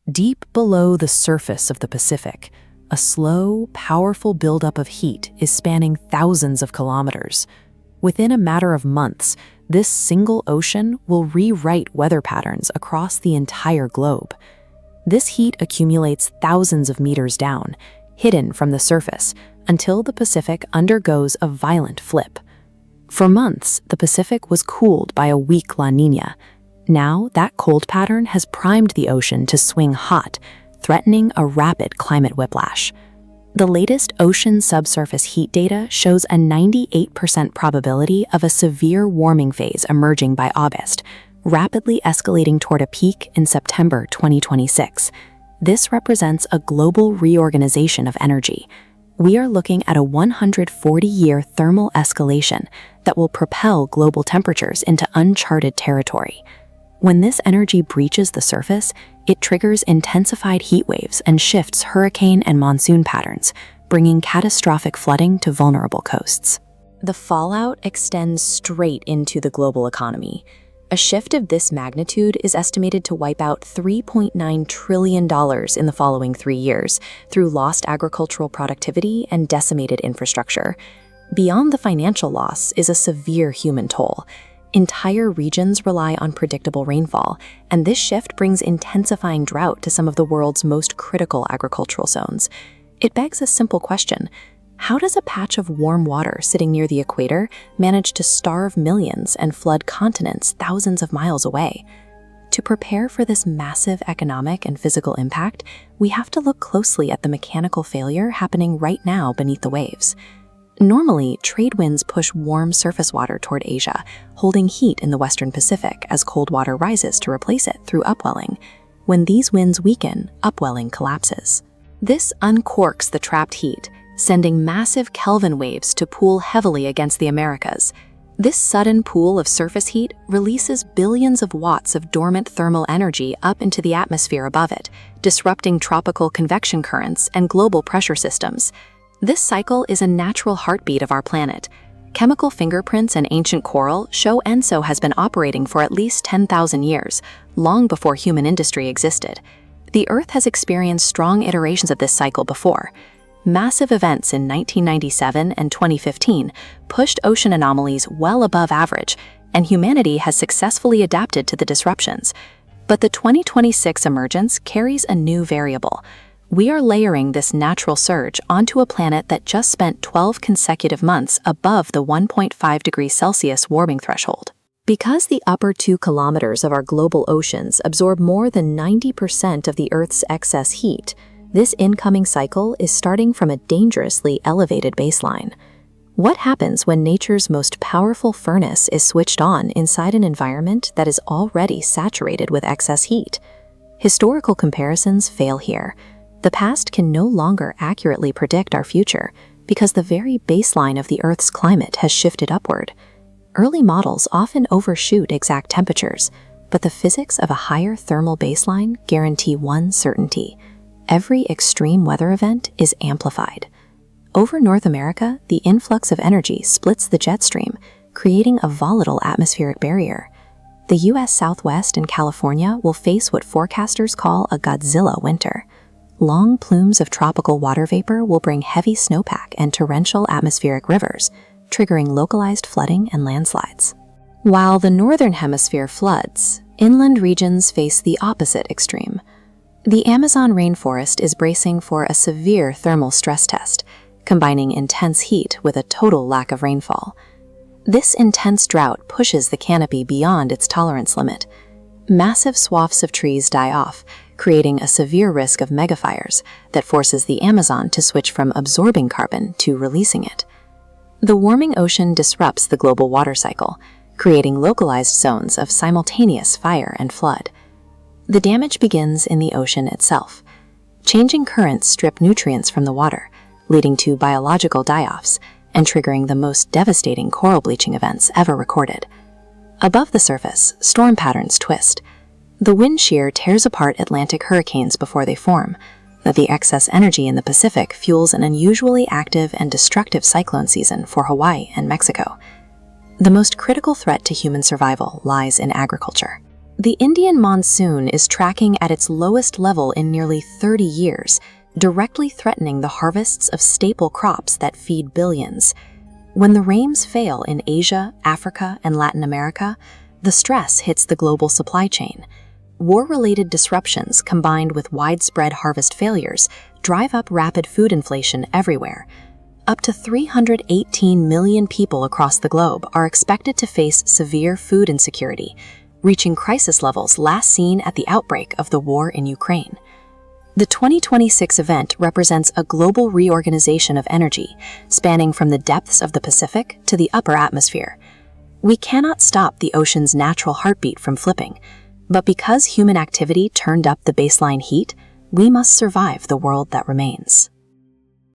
Deep below the surface of the Pacific, a slow, powerful buildup of heat is spanning thousands of kilometers. Within a matter of months, this single ocean will rewrite weather patterns across the entire globe. This heat accumulates thousands of meters down, hidden from the surface, until the Pacific undergoes a violent flip. For months, the Pacific was cooled by a weak La Niña. Now, that cold pattern has primed the ocean to swing hot, threatening a rapid climate whiplash. The latest ocean subsurface heat data shows a 98% probability of a severe warming phase emerging by August, rapidly escalating toward a peak in September 2026. This represents a global reorganization of energy. We are looking at a 140-year thermal escalation that will propel global temperatures into uncharted territory. When this energy breaches the surface, it triggers intensified heat waves and shifts hurricane and monsoon patterns, bringing catastrophic flooding to vulnerable coasts. The fallout extends straight into the global economy. A shift of this magnitude is estimated to wipe out $3.9 trillion in the following 3 years through lost agricultural productivity and decimated infrastructure. Beyond the financial loss is a severe human toll. Entire regions rely on predictable rainfall, and this shift brings intensifying drought to some of the world's most critical agricultural zones. It begs a simple question: how does a patch of warm water sitting near the equator manage to starve millions and flood continents thousands of miles away? To prepare for this massive economic and physical impact, we have to look closely at the mechanical failure happening right now beneath the waves. Normally, trade winds push warm surface water toward Asia, holding heat in the western Pacific as cold water rises to replace it through upwelling. When these winds weaken, upwelling collapses. This uncorks the trapped heat, sending massive Kelvin waves to pool heavily against the Americas. This sudden pool of surface heat releases billions of watts of dormant thermal energy up into the atmosphere above it, disrupting tropical convection currents and global pressure systems. This cycle is a natural heartbeat of our planet. Chemical fingerprints in ancient coral show ENSO has been operating for at least 10,000 years, long before human industry existed. The Earth has experienced strong iterations of this cycle before. Massive events in 1997 and 2015 pushed ocean anomalies well above average, and humanity has successfully adapted to the disruptions. But the 2026 emergence carries a new variable. We are layering this natural surge onto a planet that just spent 12 consecutive months above the 1.5 degrees Celsius warming threshold. Because the upper 2 kilometers of our global oceans absorb more than 90% of the Earth's excess heat, this incoming cycle is starting from a dangerously elevated baseline. What happens when nature's most powerful furnace is switched on inside an environment that is already saturated with excess heat? Historical comparisons fail here. The past can no longer accurately predict our future because the very baseline of the Earth's climate has shifted upward. Early models often overshoot exact temperatures, but the physics of a higher thermal baseline guarantee one certainty: every extreme weather event is amplified. Over North America, the influx of energy splits the jet stream, creating a volatile atmospheric barrier. The U.S. Southwest and California will face what forecasters call a Godzilla winter. Long plumes of tropical water vapor will bring heavy snowpack and torrential atmospheric rivers, triggering localized flooding and landslides. While the northern hemisphere floods, inland regions face the opposite extreme. The Amazon rainforest is bracing for a severe thermal stress test, combining intense heat with a total lack of rainfall. This intense drought pushes the canopy beyond its tolerance limit. Massive swaths of trees die off, creating a severe risk of megafires that forces the Amazon to switch from absorbing carbon to releasing it. The warming ocean disrupts the global water cycle, creating localized zones of simultaneous fire and flood. The damage begins in the ocean itself. Changing currents strip nutrients from the water, leading to biological die-offs and triggering the most devastating coral bleaching events ever recorded. Above the surface, storm patterns twist. The wind shear tears apart Atlantic hurricanes before they form. The excess energy in the Pacific fuels an unusually active and destructive cyclone season for Hawaii and Mexico. The most critical threat to human survival lies in agriculture. The Indian monsoon is tracking at its lowest level in nearly 30 years, directly threatening the harvests of staple crops that feed billions. When the rains fail in Asia, Africa, and Latin America, the stress hits the global supply chain. War-related disruptions combined with widespread harvest failures drive up rapid food inflation everywhere. Up to 318 million people across the globe are expected to face severe food insecurity, reaching crisis levels last seen at the outbreak of the war in Ukraine. The 2026 event represents a global reorganization of energy, spanning from the depths of the Pacific to the upper atmosphere. We cannot stop the ocean's natural heartbeat from flipping, but because human activity turned up the baseline heat, we must survive the world that remains.